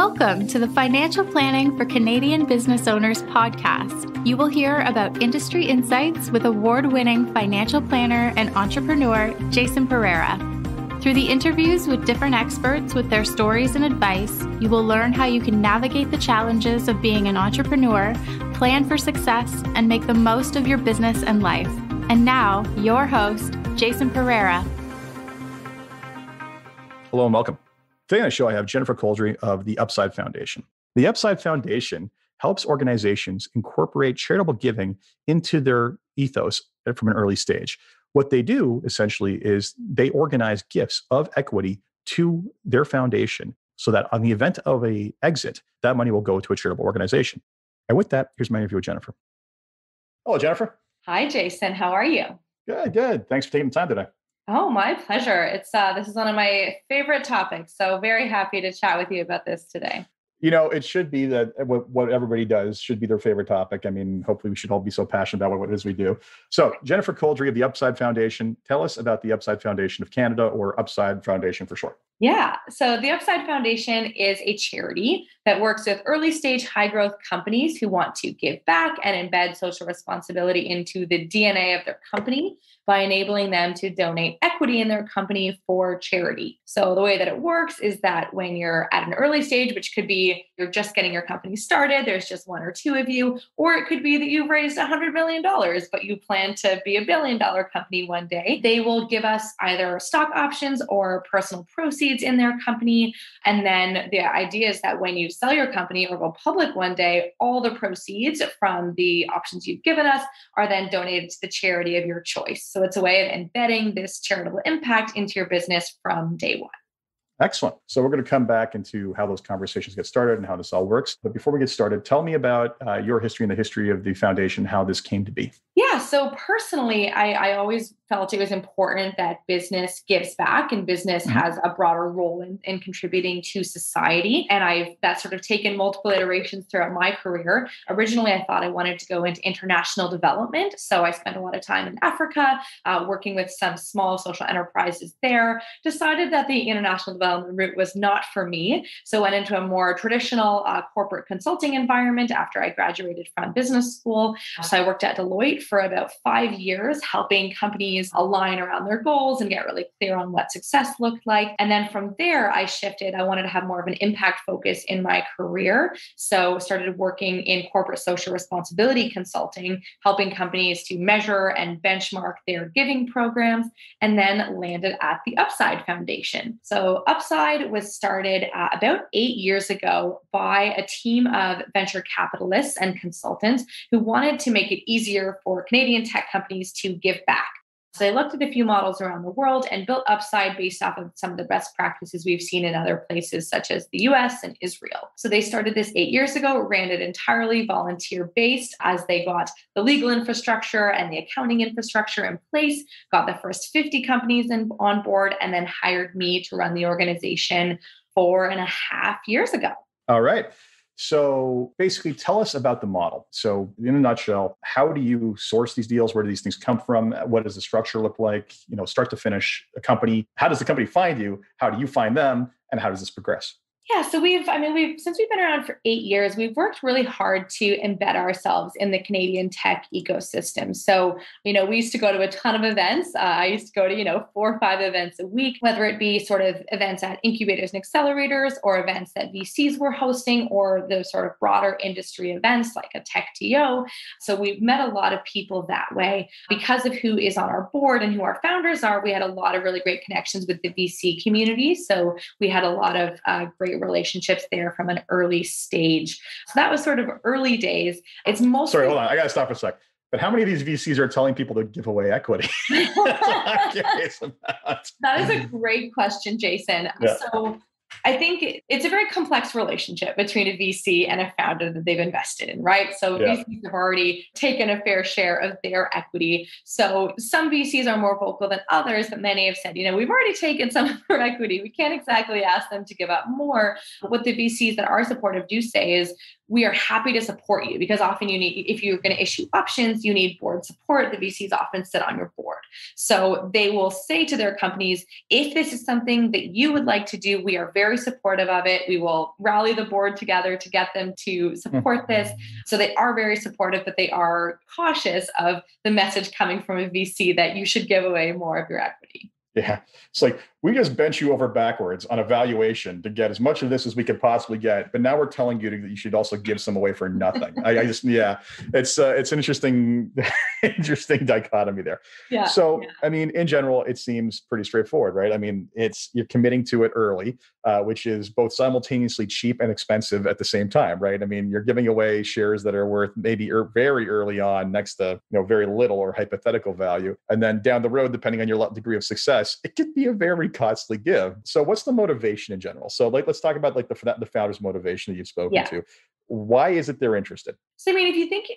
Welcome to the Financial Planning for Canadian Business Owners podcast. You will hear about industry insights with award-winning financial planner and entrepreneur Jason Pereira. Through the interviews with different experts with their stories and advice, you will learn how you can navigate the challenges of being an entrepreneur, plan for success, and make the most of your business and life. And now, your host, Jason Pereira. Hello and welcome. Today on the show, I have Jennifer Couldrey of the Upside Foundation. The Upside Foundation helps organizations incorporate charitable giving into their ethos from an early stage. What they do essentially is they organize gifts of equity to their foundation so that on the event of an exit, that money will go to a charitable organization. And with that, here's my interview with Jennifer. Hello, Jennifer. Hi, Jason. How are you? Good. Thanks for taking the time today. Oh, my pleasure. This is one of my favorite topics. So very happy to chat with you about this today. You know, it should be that what everybody does should be their favorite topic. I mean, hopefully we should all be so passionate about what it is we do. So Jennifer Couldrey of the Upside Foundation, tell us about the Upside Foundation of Canada, or Upside Foundation for short. Yeah. So the Upside Foundation is a charity that works with early stage high growth companies who want to give back and embed social responsibility into the DNA of their company by enabling them to donate equity in their company for charity. So the way that it works is that when you're at an early stage, which could be you're just getting your company started, there's just one or two of you, or it could be that you've raised $100 million, but you plan to be $1 billion company one day, they will give us either stock options or personal proceeds in their company. And then the idea is that when you sell your company or go public one day, all the proceeds from the options you've given us are then donated to the charity of your choice. So it's a way of embedding this charitable impact into your business from day one. Excellent. So we're going to come back into how those conversations get started and how this all works. But before we get started, tell me about your history and the history of the foundation, how this came to be. Yeah. So personally, I always felt it was important that business gives back and business has a broader role in contributing to society. And that's sort of taken multiple iterations throughout my career. Originally, I thought I wanted to go into international development. So I spent a lot of time in Africa, working with some small social enterprises there, decided that the international development route was not for me. So went into a more traditional corporate consulting environment after I graduated from business school. So I worked at Deloitte for about 5 years, helping companies align around their goals and get really clear on what success looked like. And then from there, I shifted. I wanted to have more of an impact focus in my career. So started working in corporate social responsibility consulting, helping companies to measure and benchmark their giving programs, and then landed at the Upside Foundation. So Upside was started about 8 years ago by a team of venture capitalists and consultants who wanted to make it easier for Canadian tech companies to give back. So they looked at a few models around the world and built Upside based off of some of the best practices we've seen in other places, such as the US and Israel. So they started this 8 years ago, ran it entirely volunteer-based as they got the legal infrastructure and the accounting infrastructure in place, got the first 50 companies on board, and then hired me to run the organization 4.5 years ago. All right. So basically, tell us about the model. So in a nutshell, how do you source these deals? Where do these things come from? What does the structure look like? Start to finish a company. How does the company find you? How do you find them? And how does this progress? Yeah, so since we've been around for 8 years, we've worked really hard to embed ourselves in the Canadian tech ecosystem. So, we used to go to a ton of events. I used to go to, 4 or 5 events a week, whether it be sort of events at incubators and accelerators or events that VCs were hosting or the sort of broader industry events like a Tech TO. So we've met a lot of people that way. Because of who is on our board and who our founders are, we had a lot of really great connections with the VC community. So we had a lot of great relationships there from an early stage. So that was sort of early days. It's mostly... Sorry, hold on. I got to stop for a sec. But how many of these VCs are telling people to give away equity? That's what I'm curious about. That is a great question, Jason. Yeah. So I think it's a very complex relationship between a VC and a founder that they've invested in, right? So VCs have already taken a fair share of their equity. So some VCs are more vocal than others, but many have said, we've already taken some of our equity. We can't exactly ask them to give up more. But what the VCs that are supportive do say is, we are happy to support you, because often if you're going to issue options, you need board support. The VCs often sit on your board. So they will say to their companies, if this is something that you would like to do, we are very supportive of it. We will rally the board together to get them to support this. So they are very supportive, but they are cautious of the message coming from a VC that you should give away more of your equity. Yeah. It's like, we just bent you over backwards on a valuation to get as much of this as we could possibly get. But now we're telling you that you should also give some away for nothing. It's an interesting dichotomy there. Yeah. So, I mean, in general, it seems pretty straightforward, right? I mean, you're committing to it early, which is both simultaneously cheap and expensive at the same time, right? I mean, you're giving away shares that are worth maybe very early on next to, very little or hypothetical value. And then down the road, depending on your degree of success, it could be a very costly give. So what's the motivation in general? So let's talk about the founder's motivation that you've spoken to. Why is it they're interested? So, I mean,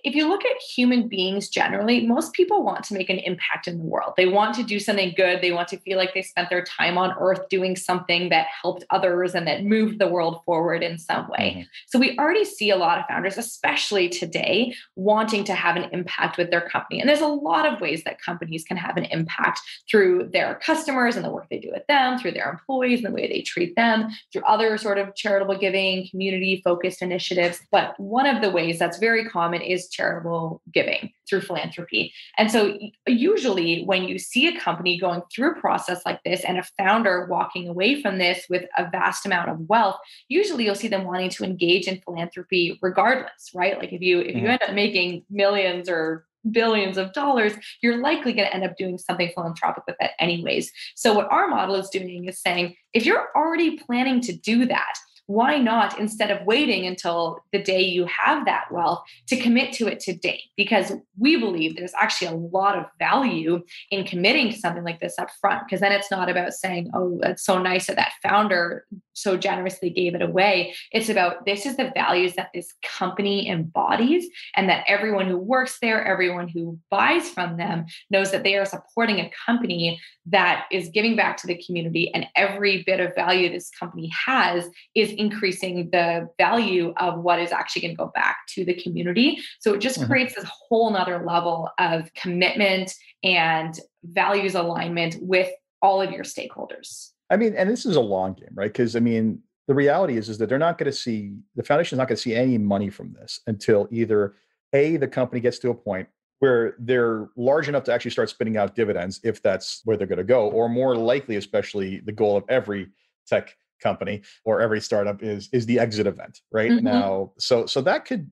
if you look at human beings generally, most people want to make an impact in the world. They want to do something good. They want to feel like they spent their time on earth doing something that helped others and that moved the world forward in some way. Mm-hmm. So we already see a lot of founders, especially today, wanting to have an impact with their company. And there's a lot of ways that companies can have an impact through their customers and the work they do with them, through their employees and the way they treat them, through other sort of charitable giving, community-focused initiatives. But one of the ways that's very common is charitable giving through philanthropy. And so usually when you see a company going through a process like this and a founder walking away from this with a vast amount of wealth, usually you'll see them wanting to engage in philanthropy regardless, right? Like if you end up making millions or billions of dollars, you're likely going to end up doing something philanthropic with that anyways. So what our model is doing is saying, if you're already planning to do that, why not, instead of waiting until the day you have that wealth, to commit to it today? Because we believe there's actually a lot of value in committing to something like this up front, because then it's not about saying, oh, that's so nice that that founder so generously gave it away. It's about, this is the values that this company embodies, and that everyone who works there, everyone who buys from them, knows that they are supporting a company that is giving back to the community, and every bit of value this company has is increasing the value of what is actually going to go back to the community. So it just creates this whole nother level of commitment and values alignment with all of your stakeholders. I mean, and this is a long game, right? Because I mean, the reality is that the foundation is not going to see any money from this until either A, the company gets to a point where they're large enough to actually start spitting out dividends, if that's where they're going to go, or more likely, especially the goal of every tech company or every startup is the exit event right now. So that could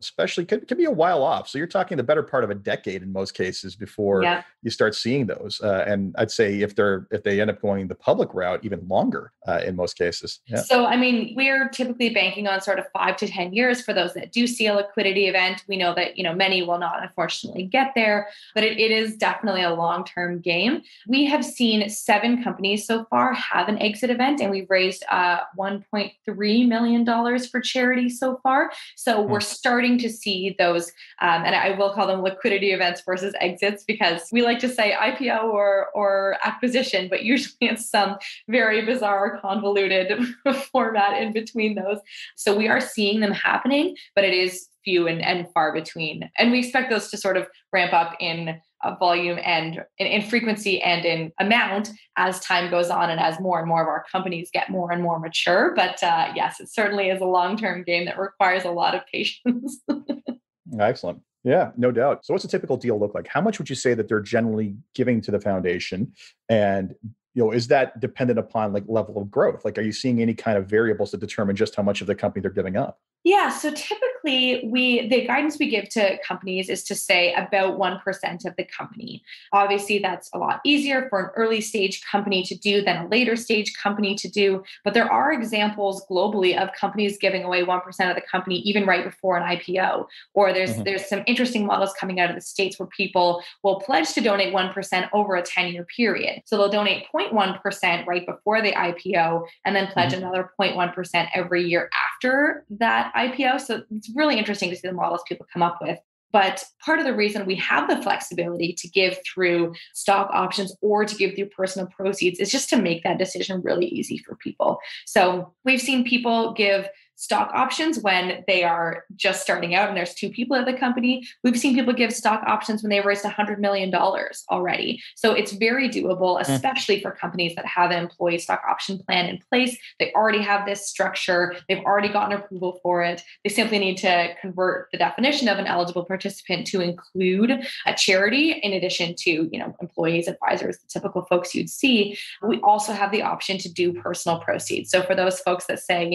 be a while off. So you're talking the better part of a decade in most cases before you start seeing those. And I'd say if they end up going the public route, even longer in most cases. Yeah. So, I mean, we're typically banking on sort of 5 to 10 years for those that do see a liquidity event. We know that, many will not unfortunately get there, but it is definitely a long-term game. We have seen 7 companies so far have an exit event, and we've raised $1.3 million for charity so far. So we're starting to see those, and I will call them liquidity events versus exits, because we like to say IPO or acquisition, but usually it's some very bizarre, convoluted format in between those. So we are seeing them happening, but it is few and far between. And we expect those to sort of ramp up in volume and in frequency and in amount as time goes on and as more and more of our companies get more and more mature. But yes, it certainly is a long-term game that requires a lot of patience. Excellent. Yeah, no doubt. So what's a typical deal look like? How much would you say that they're generally giving to the foundation? And is that dependent upon level of growth? Are you seeing any kind of variables that determine just how much of the company they're giving up? Yeah. So typically the guidance we give to companies is to say about 1% of the company. Obviously, that's a lot easier for an early stage company to do than a later stage company to do. But there are examples globally of companies giving away 1% of the company even right before an IPO. Or there's some interesting models coming out of the States where people will pledge to donate 1% over a 10-year period. So they'll donate 0.1% right before the IPO and then pledge another 0.1% every year after that IPO. So it's really interesting to see the models people come up with. But part of the reason we have the flexibility to give through stock options or to give through personal proceeds is just to make that decision really easy for people. So we've seen people give stock options when they are just starting out and there's two people at the company. We've seen people give stock options when they've raised $100 million already. So it's very doable, especially for companies that have an employee stock option plan in place. They already have this structure. They've already gotten approval for it. They simply need to convert the definition of an eligible participant to include a charity in addition to, employees, advisors, the typical folks you'd see. We also have the option to do personal proceeds. So for those folks that say,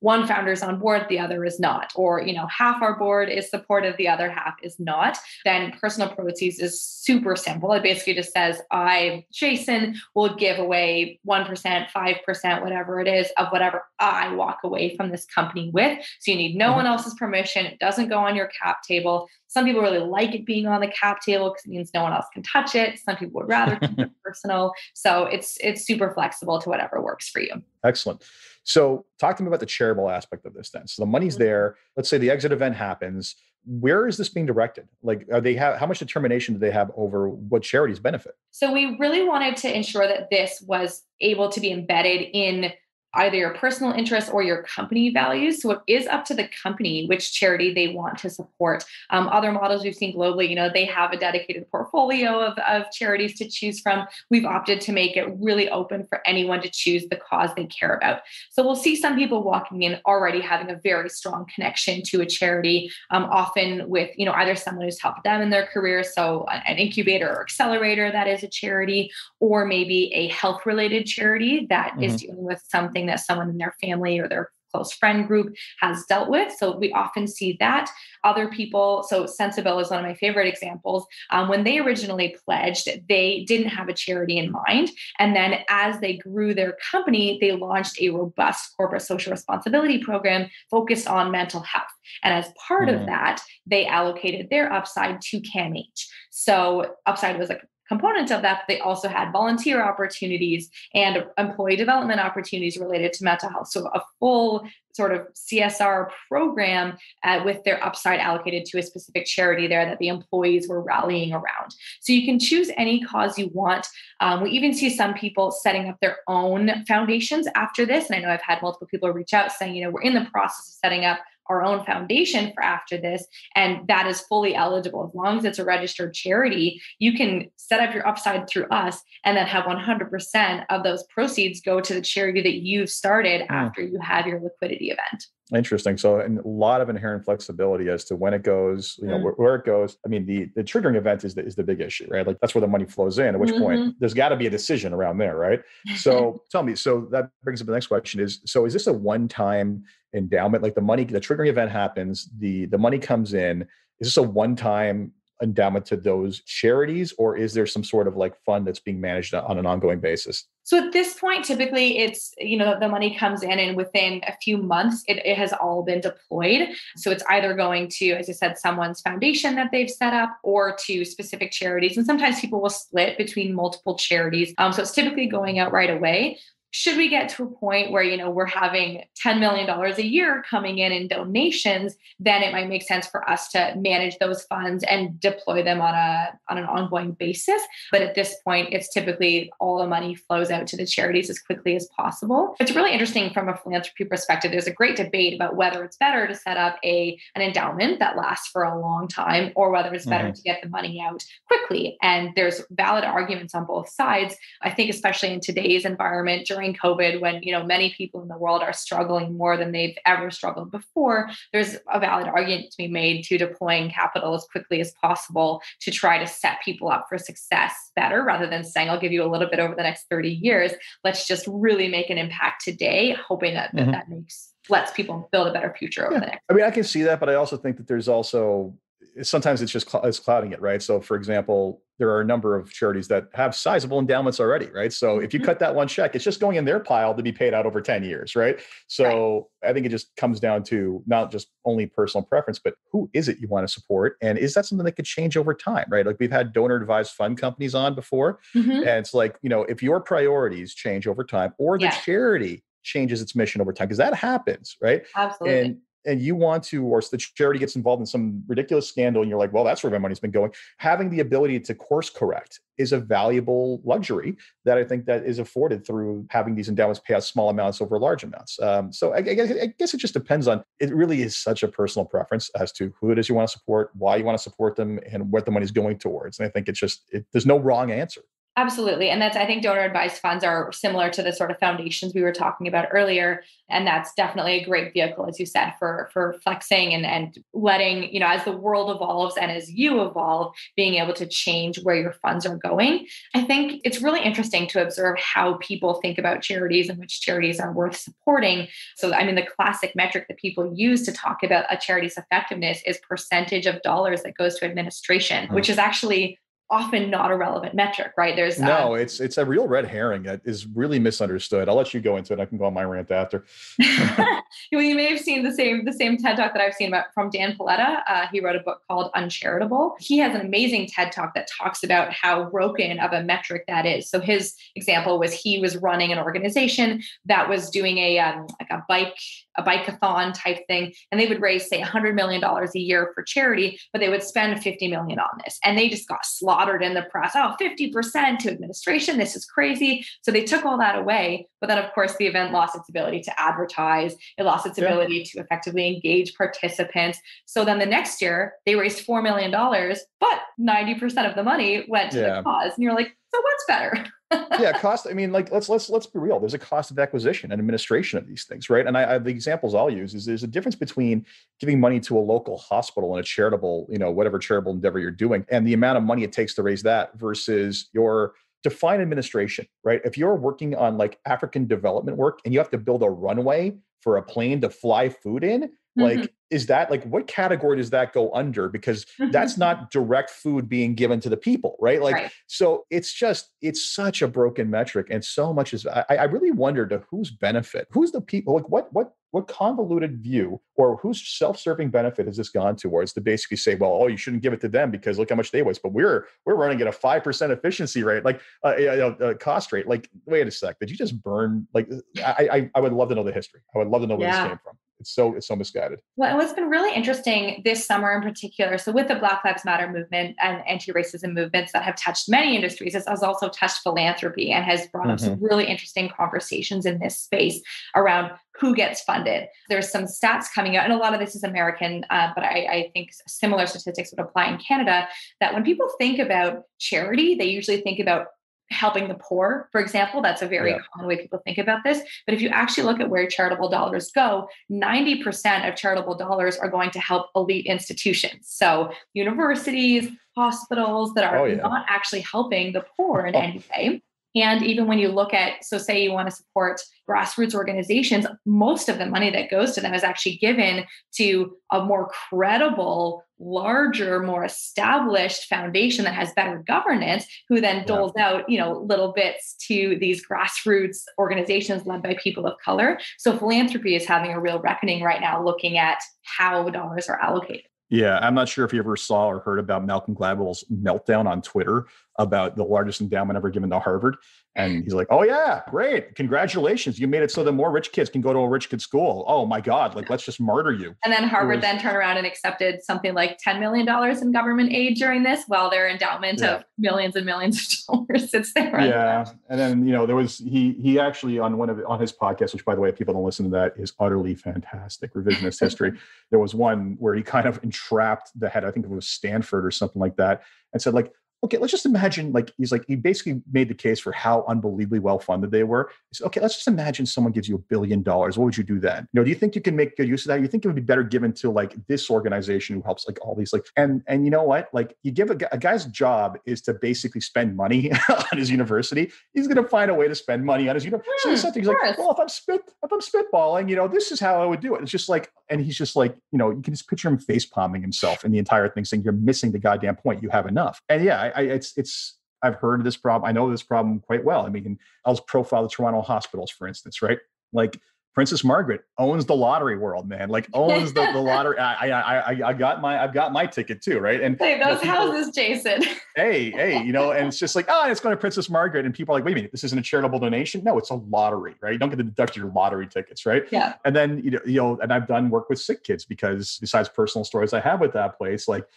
one founder's on board, the other is not, or, half our board is supportive, the other half is not, then personal proceeds is super simple. It basically just says, I, Jason, will give away 1%, 5%, whatever it is of whatever I walk away from this company with. So you need no one else's permission. It doesn't go on your cap table. Some people really like it being on the cap table because it means no one else can touch it. Some people would rather keep it personal. So it's super flexible to whatever works for you. Excellent. So talk to me about the charitable aspect of this then. So the money's there. Let's say the exit event happens. Where is this being directed? Like, how much determination do they have over what charities benefit? So we really wanted to ensure that this was able to be embedded in either your personal interests or your company values. So it is up to the company which charity they want to support. Other models we've seen globally, they have a dedicated portfolio of charities to choose from. We've opted to make it really open for anyone to choose the cause they care about. So we'll see some people walking in already having a very strong connection to a charity, often with, either someone who's helped them in their career. So an incubator or accelerator that is a charity, or maybe a health-related charity that is dealing with something that someone in their family or their close friend group has dealt with. So we often see that. Other people, so Sensible is one of my favorite examples. When they originally pledged, they didn't have a charity in mind. And then as they grew their company, they launched a robust corporate social responsibility program focused on mental health. And as part of that, they allocated their upside to CAMH. So upside was like components of that, but they also had volunteer opportunities and employee development opportunities related to mental health. So a full sort of CSR program with their upside allocated to a specific charity there that the employees were rallying around. So you can choose any cause you want. We even see some people setting up their own foundations after this. And I know I've had multiple people reach out saying, we're in the process of setting up our own foundation for after this. And that is fully eligible. As long as it's a registered charity, you can set up your upside through us and then have 100% of those proceeds go to the charity that you've started after you have your liquidity event. Interesting. So, and a lot of inherent flexibility as to when it goes, where it goes. I mean, the triggering event is the big issue, right? Like that's where the money flows in, at which point there's got to be a decision around there, right? So tell me, so that brings up the next question is this a one-time endowment? Like the triggering event happens, the money comes in. Is this a one-time endowment to those charities, or is there some sort of like fund that's being managed on an ongoing basis? So at this point, typically it's, the money comes in and within a few months, it has all been deployed. So it's either going to, as I said, someone's foundation that they've set up or to specific charities. And sometimes people will split between multiple charities. So it's typically going out right away. Should we get to a point where, we're having $10 million a year coming in donations, then it might make sense for us to manage those funds and deploy them on an ongoing basis. But at this point, it's typically all the money flows out to the charities as quickly as possible. It's really interesting from a philanthropy perspective. There's a great debate about whether it's better to set up an endowment that lasts for a long time or whether it's better to get the money out quickly. And there's valid arguments on both sides. I think especially in today's environment during COVID, when many people in the world are struggling more than they've ever struggled before, there's a valid argument to be made to deploying capital as quickly as possible to try to set people up for success better, rather than saying, I'll give you a little bit over the next 30 years. Let's just really make an impact today, hoping that lets people build a better future over the next. I mean, I can see that, but I also think that there's also sometimes it's just it's clouding it, right? So for example, there are a number of charities that have sizable endowments already, right? So if you cut that one check, it's just going in their pile to be paid out over 10 years, right? So I think it just comes down to not just only personal preference, but who is it you want to support? And is that something that could change over time, right? Like we've had donor advised fund companies on before. And it's like, if your priorities change over time or the charity changes its mission over time, because that happens, right? Absolutely. And and you want to, or the charity gets involved in some ridiculous scandal and you're like, well, that's where my money's been going. Having the ability to course correct is a valuable luxury that I think that is afforded through having these endowments pay out small amounts over large amounts. So I guess it just depends on, it really is such a personal preference as to who it is you want to support, why you want to support them, and what the money's going towards. And I think there's no wrong answer. Absolutely. And I think donor advised funds are similar to the sort of foundations we were talking about earlier. And that's definitely a great vehicle, as you said, for flexing and letting, as the world evolves and as you evolve, being able to change where your funds are going. I think it's really interesting to observe how people think about charities and which charities are worth supporting. So, the classic metric that people use to talk about a charity's effectiveness is percentage of dollars that goes to administration, which is actually often not a relevant metric, right? It's a real red herring that is really misunderstood. I'll let you go into it. I can go on my rant after. You may have seen the same TED Talk that I've seen from Dan Paletta. He wrote a book called Uncharitable. He has an amazing TED Talk that talks about how broken of a metric that is. So his example was he was running an organization that was doing a bike-a-thon type thing, and they would raise, say, $100 million a year for charity, but they would spend $50 million on this, and they just got slaughtered in the press. 50% to administration. This is crazy. So they took all that away. But then, of course, the event lost its ability to advertise. It lost its ability to effectively engage participants. So then the next year, they raised $4 million, but 90% of the money went to the cause. And you're like, so what's better? Cost. Let's be real. There's a cost of acquisition and administration of these things, right? And the examples I'll use is there's a difference between giving money to a local hospital and a charitable, whatever charitable endeavor you're doing, and the amount of money it takes to raise that versus your define administration, right? If you're working on like African development work and you have to build a runway for a plane to fly food in, is that what category does that go under? Because that's not direct food being given to the people, right? So it's such a broken metric. And so much is, I really wonder to whose benefit, who's the people, what convoluted view or whose self-serving benefit has this gone towards to basically say, well, you shouldn't give it to them because look how much they waste, but we're running at a 5% efficiency rate, cost rate. Wait a sec, did you just burn? I would love to know the history. I would love to know where this came from. It's so misguided. Well, and what's been really interesting this summer in particular, so with the Black Lives Matter movement and anti-racism movements that have touched many industries, it has also touched philanthropy and has brought up some really interesting conversations in this space around who gets funded. There's some stats coming out, and a lot of this is American, but I think similar statistics would apply in Canada, that when people think about charity, they usually think about helping the poor, for example. That's a very common way people think about this. But if you actually look at where charitable dollars go, 90% of charitable dollars are going to help elite institutions. So universities, hospitals that are not actually helping the poor in any way. And even when you look at, so say you want to support grassroots organizations, most of the money that goes to them is actually given to a more credible, larger, more established foundation that has better governance, who then doles out, little bits to these grassroots organizations led by people of color. So philanthropy is having a real reckoning right now, looking at how dollars are allocated. Yeah, I'm not sure if you ever saw or heard about Malcolm Gladwell's meltdown on Twitter about the largest endowment ever given to Harvard. And he's like, oh yeah, great. Congratulations. You made it so that more rich kids can go to a rich kid school. Oh my God, let's just martyr you. And then Harvard then turned around and accepted something like $10 million in government aid during this, while their endowment of millions and millions of dollars sits there. And then, there was, he actually on his podcast, which by the way, if people don't listen to that, is utterly fantastic, Revisionist History. There was one where he kind of entrapped the head, I think it was Stanford or something like that, and said okay, let's just imagine, he basically made the case for how unbelievably well-funded they were. He said, okay, let's just imagine someone gives you $1 billion. What would you do then? Do you think you can make good use of that? You think it would be better given to this organization who helps all these, and you know what? You give a guy's job is to basically spend money on his university. He's going to find a way to spend money on his university. So he's like, well, if I'm spitballing, this is how I would do it. It's just and he's just you can just picture him face palming himself in the entire thing, saying you're missing the goddamn point. You have enough. And I've heard of this problem. I know this problem quite well. I'll profile the Toronto hospitals, for instance, right? Princess Margaret owns the lottery world, man. Like owns the lottery. I've got my ticket too, right? And hey, those houses, Jason. hey, and it's just like, it's going to Princess Margaret, and people are like, wait a minute, this isn't a charitable donation. No, it's a lottery, right? You don't get to deduct your lottery tickets, right? Yeah. And then and I've done work with sick kids because besides personal stories I have with that place, like,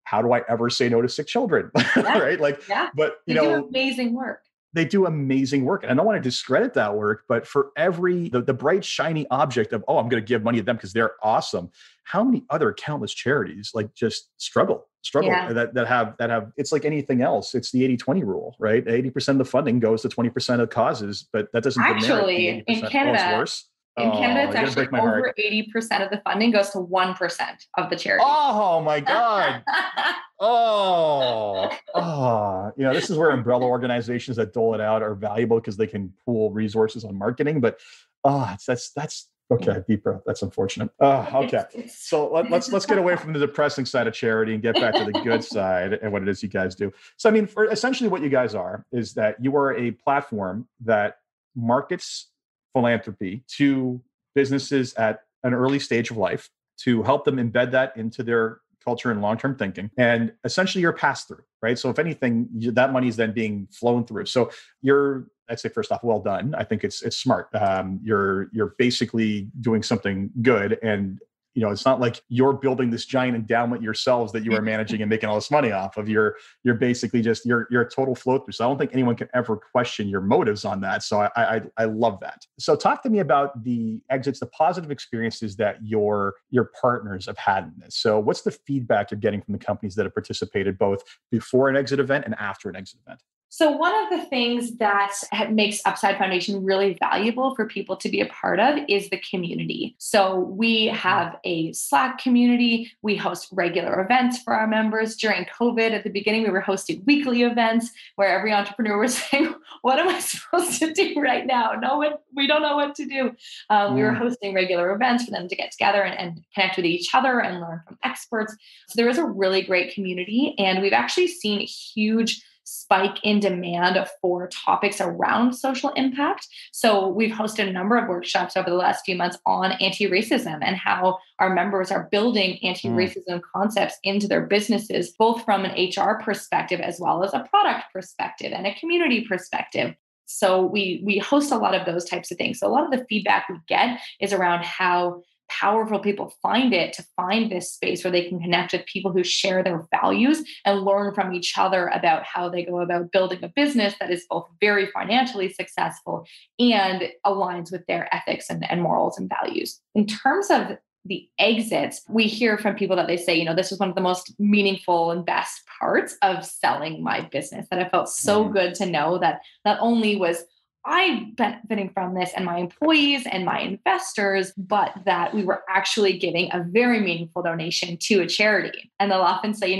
how do I ever say no to sick children, right? Like, but they do amazing work. They do amazing work. And I don't want to discredit that work, but for every, the bright, shiny object of, I'm going to give money to them because they're awesome. How many other countless charities like just struggle that have, it's like anything else. It's the 80-20 rule, right? 80% of the funding goes to 20% of causes, but that doesn't actually in Canada, it's worse. In Canada, it's actually over 80% of the funding goes to 1% of the charity. Oh my God. This is where umbrella organizations that dole it out are valuable because they can pool resources on marketing. But that's okay. Deep breath. That's unfortunate. Okay. So let's get away from the depressing side of charity and get back to the good side and what it is you guys do. So, I mean, for essentially what you guys are is that you are a platform that markets philanthropy to businesses at an early stage of life to help them embed that into their culture and long-term thinking. And essentially you're passed through, right? So if anything, that money is then being flown through. So I'd say first off, well done. I think it's smart. You're basically doing something good. And it's not like you're building this giant endowment yourselves that you are managing and making all this money off of. You're basically just you're a total flow through. So I don't think anyone can ever question your motives on that. So I love that. So talk to me about the exits, the positive experiences that your partners have had in this. So what's the feedback you're getting from the companies that have participated both before an exit event and after an exit event? So one of the things that makes Upside Foundation really valuable for people to be a part of is the community. So we have a Slack community. We host regular events for our members. During COVID, at the beginning, we were hosting weekly events where every entrepreneur was saying, what am I supposed to do right now? We don't know what to do. We were hosting regular events for them to get together and connect with each other and learn from experts. So there is a really great community. And we've actually seen huge spike in demand for topics around social impact. So we've hosted a number of workshops over the last few months on anti-racism and how our members are building anti-racism concepts into their businesses, both from an HR perspective as well as a product perspective and a community perspective. So we host a lot of those types of things. So a lot of the feedback we get is around how powerful people find it to find this space where they can connect with people who share their values and learn from each other about how they go about building a business that is both very financially successful and aligns with their ethics and morals and values. In terms of the exits, we hear from people that they say, this is one of the most meaningful and best parts of selling my business, that I felt so good to know that not only was I benefiting from this and my employees and my investors, but that we were actually giving a very meaningful donation to a charity. And they'll often say,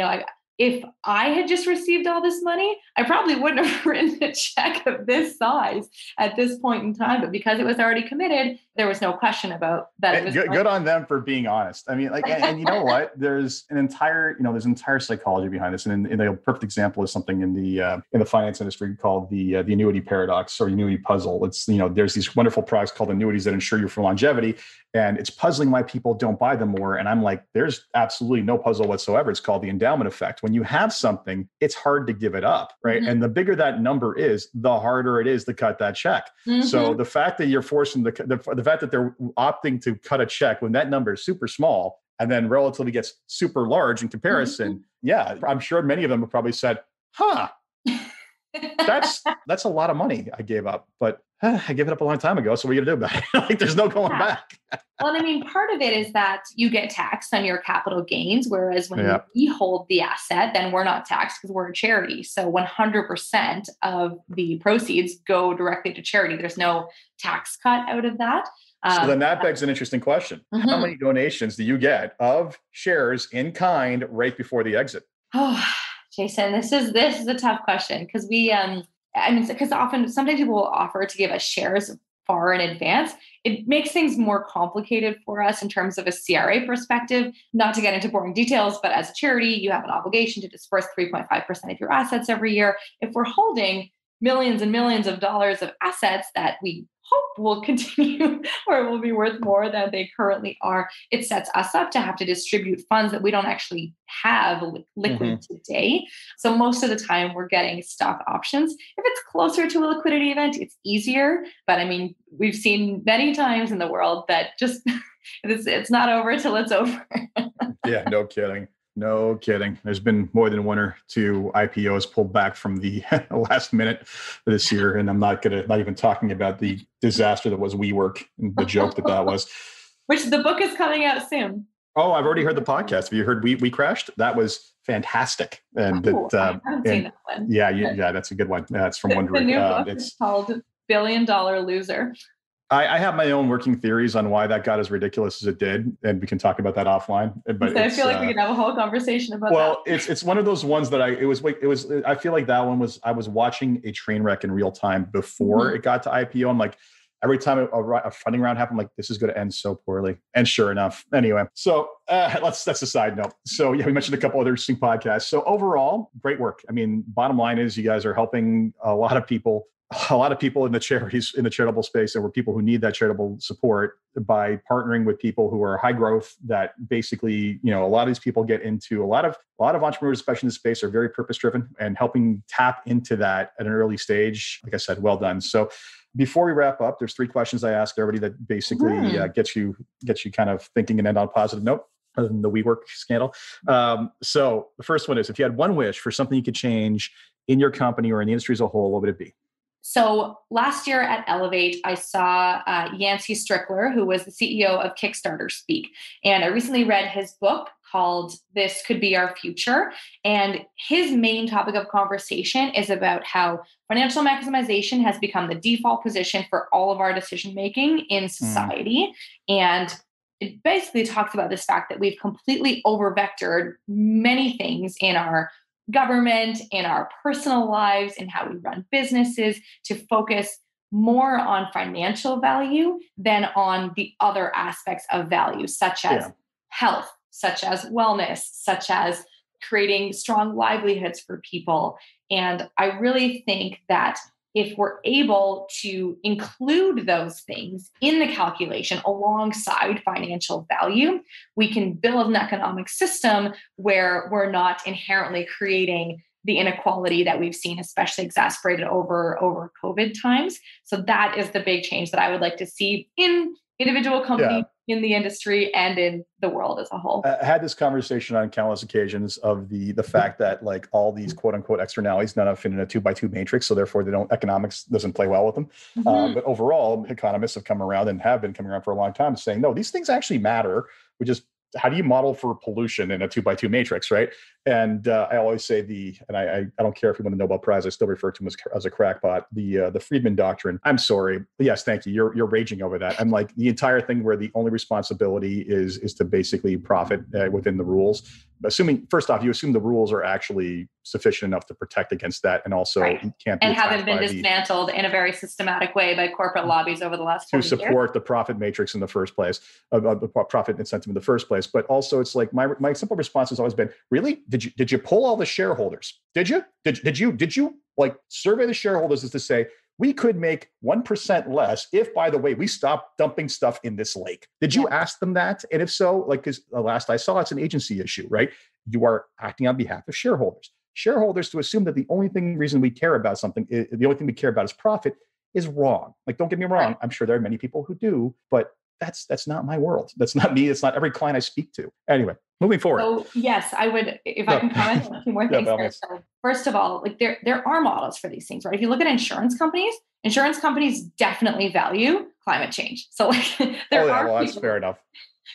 if I had just received all this money, I probably wouldn't have written a check of this size at this point in time. But because it was already committed, there was no question about that. Good on them for being honest. I mean, and you know what? There's an entire psychology behind this. And a perfect example is something in the finance industry called the annuity paradox or annuity puzzle. It's, there's these wonderful products called annuities that insure you for longevity. And it's puzzling why people don't buy them more. And I'm like, there's absolutely no puzzle whatsoever. It's called the endowment effect. When you have something, it's hard to give it up, right? And the bigger that number is, the harder it is to cut that check. So the fact that you're forcing the fact that they're opting to cut a check when that number is super small and then relatively gets super large in comparison, I'm sure many of them have probably said, that's a lot of money I gave up, but I gave it up a long time ago. So what are you gonna do about it? Like, there's no going back. Well, I mean, part of it is that you get taxed on your capital gains, whereas when we hold the asset, then we're not taxed because we're a charity. So 100% of the proceeds go directly to charity. There's no tax cut out of that. So then that begs an interesting question. How many donations do you get of shares in kind right before the exit? Oh, Jason, this is a tough question because sometimes people will offer to give us shares far in advance. It makes things more complicated for us in terms of a CRA perspective, not to get into boring details, but as a charity, you have an obligation to disperse 3.5% of your assets every year. If we're holding, millions and millions of dollars of assets that we hope will continue or will be worth more than they currently are. It sets us up to have to distribute funds that we don't actually have liquid today. So most of the time we're getting stock options. If it's closer to a liquidity event, it's easier. But I mean, we've seen many times in the world that just it's not over till it's over. Yeah, no kidding. No kidding. There's been more than one or two IPOs pulled back from the last minute this year. And I'm not even talking about the disaster that was WeWork and the joke that was. Which the book is coming out soon. Oh, I've already heard the podcast. Have you heard We Crashed? That was fantastic. And I haven't seen that one. Yeah, that's a good one. It's from Wondery. The new book is called $1 Billion Loser. I have my own working theories on why that got as ridiculous as it did, and we can talk about that offline. But so I feel like we can have a whole conversation about that. Well, it's one of those ones that I feel like that one was, I was watching a train wreck in real time before it got to IPO. I'm like, every time a funding round happened, I'm like, this is going to end so poorly. And sure enough, anyway. So that's a side note. So yeah, we mentioned a couple other interesting podcasts. So overall, great work. I mean, bottom line is you guys are helping a lot of people in the charities, in the charitable space, and we're people who need that charitable support by partnering with people who are high growth, that basically, a lot of these people get into a lot of entrepreneurs, especially in the space, are very purpose driven, and helping tap into that at an early stage. Like I said, well done. So before we wrap up, there's 3 questions I ask everybody that basically gets you kind of thinking and end on a positive note, other than the WeWork scandal. So the first one is, if you had one wish for something you could change in your company or in the industry as a whole, what would it be? So last year at Elevate, I saw Yancey Strickler, who was the CEO of Kickstarter, speak. And I recently read his book called This Could Be Our Future. And his main topic of conversation is about how financial maximization has become the default position for all of our decision-making in society. And it basically talks about this fact that we've completely over-vectored many things in our government, in our personal lives, in how we run businesses, to focus more on financial value than on the other aspects of value, such as health, such as wellness, such as creating strong livelihoods for people. And I really think that if we're able to include those things in the calculation alongside financial value, we can build an economic system where we're not inherently creating the inequality that we've seen, especially exacerbated over COVID times. So that is the big change that I would like to see in individual companies, in the industry, and in the world as a whole. I had this conversation on countless occasions of the fact that, like, all these quote unquote externalities none of fit in a 2x2 matrix, so therefore economics doesn't play well with them. But overall, economists have come around and have been coming around for a long time, saying no, these things actually matter. We just, how do you model for pollution in a 2x2 matrix, right? And I always say I don't care if you win the Nobel Prize, I still refer to him as a crackpot, the Friedman doctrine. I'm sorry. Yes, thank you. You're raging over that. I'm like, the entire thing where the only responsibility is to basically profit within the rules. Assuming, first off, you assume the rules are actually sufficient enough to protect against that, and also you can't be haven't been dismantled in a very systematic way by corporate lobbies over the last 40 years. To support the profit matrix in the first place, the profit incentive in the first place. But also, it's like my simple response has always been, really? Did you poll all the shareholders? Did you like survey the shareholders as to say, we could make 1% less if, by the way, we stop dumping stuff in this lake? Did you ask them that? And if so, like, because the last I saw, it's an agency issue, right? You are acting on behalf of shareholders. Shareholders, to assume that the only reason we care about something, the only thing we care about is profit, is wrong. Like, don't get me wrong. I'm sure there are many people who do, but that's not my world. That's not me. It's not every client I speak to. Anyway, moving forward. So yes, I would, if I can comment on a few more things here. So first of all, like there are models for these things, right? If you look at insurance companies definitely value climate change. So like there are well, that's fair enough.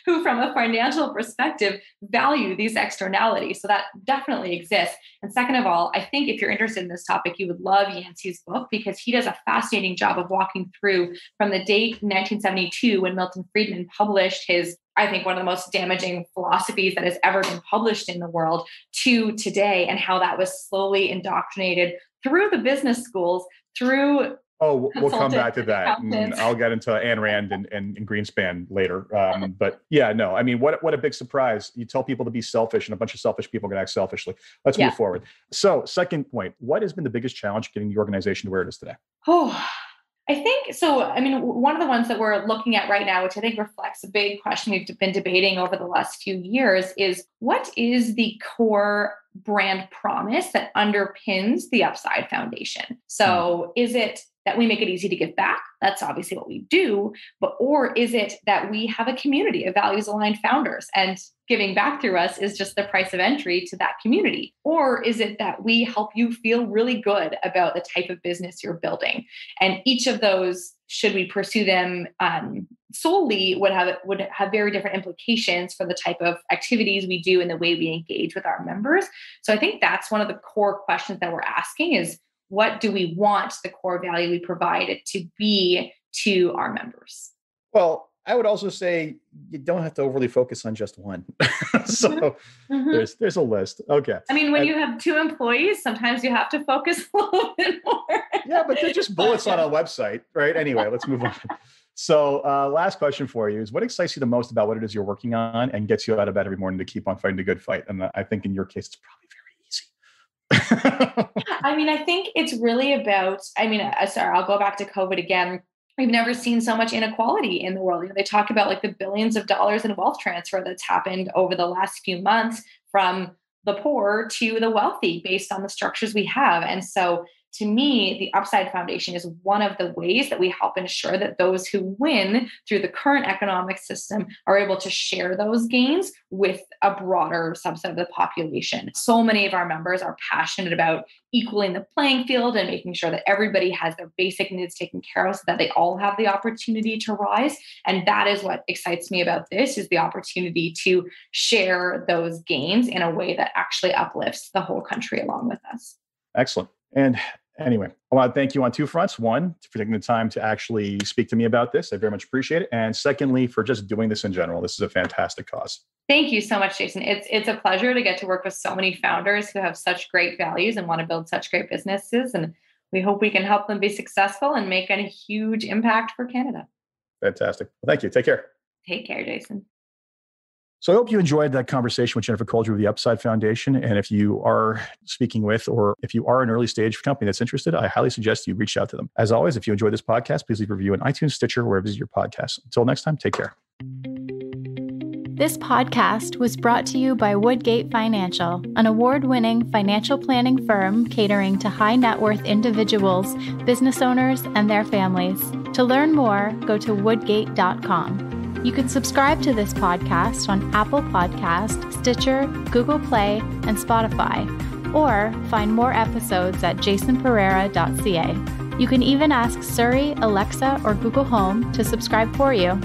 Who, from a financial perspective, value these externalities. So that definitely exists. And second of all, I think if you're interested in this topic, you would love Yancey's book, because he does a fascinating job of walking through from the date 1972 when Milton Friedman published his, I think, one of the most damaging philosophies that has ever been published in the world, to today, and how that was slowly indoctrinated through the business schools, through Oh, we'll come back to that. And I'll get into Ayn Rand and Greenspan later. But yeah, no, I mean, what a big surprise. You tell people to be selfish and a bunch of selfish people are going to act selfishly. Let's move forward. So second point, what has been the biggest challenge getting the organization to where it is today? Oh, I think so. I mean, one of the ones that we're looking at right now, which I think reflects a big question we've been debating over the last few years, is what is the core brand promise that underpins the Upside Foundation? So is it that we make it easy to give back? That's obviously what we do. Or is it that we have a community of values-aligned founders and giving back through us is just the price of entry to that community? Or is it that we help you feel really good about the type of business you're building? And each of those, should we pursue them solely, would have very different implications for the type of activities we do and the way we engage with our members. So I think that's one of the core questions that we're asking is, what do we want the core value we provide to be to our members? Well, I would also say you don't have to overly focus on just one. So there's a list. Okay. I mean, when you have 2 employees, sometimes you have to focus a little bit more. Yeah, but they're just bullets on a website, right? Anyway, let's move on. So last question for you is, what excites you the most about what it is you're working on and gets you out of bed every morning to keep on fighting the good fight? And I think in your case, it's probably very easy. I mean, I think it's really about, I'll go back to COVID again. We've never seen so much inequality in the world. They talk about like the billions of dollars in wealth transfer that's happened over the last few months from the poor to the wealthy based on the structures we have. And so to me, the Upside Foundation is one of the ways that we help ensure that those who win through the current economic system are able to share those gains with a broader subset of the population. So many of our members are passionate about equaling the playing field and making sure that everybody has their basic needs taken care of so that they all have the opportunity to rise. And that is what excites me about this, is the opportunity to share those gains in a way that actually uplifts the whole country along with us. Excellent. And anyway, I want to thank you on 2 fronts. One, for taking the time to actually speak to me about this. I very much appreciate it. And secondly, for just doing this in general. This is a fantastic cause. Thank you so much, Jason. It's a pleasure to get to work with so many founders who have such great values and want to build such great businesses. And we hope we can help them be successful and make a huge impact for Canada. Fantastic. Well, thank you. Take care. Take care, Jason. So I hope you enjoyed that conversation with Jennifer Couldrey of the Upside Foundation. And if you are speaking with, or if you are an early stage company that's interested, I highly suggest you reach out to them. As always, if you enjoyed this podcast, please leave a review on iTunes, Stitcher, wherever you visit your podcasts. Until next time, take care. This podcast was brought to you by Woodgate Financial, an award-winning financial planning firm catering to high net worth individuals, business owners, and their families. To learn more, go to woodgate.com. You can subscribe to this podcast on Apple Podcast, Stitcher, Google Play, and Spotify, or find more episodes at jasonpereira.ca. You can even ask Siri, Alexa, or Google Home to subscribe for you.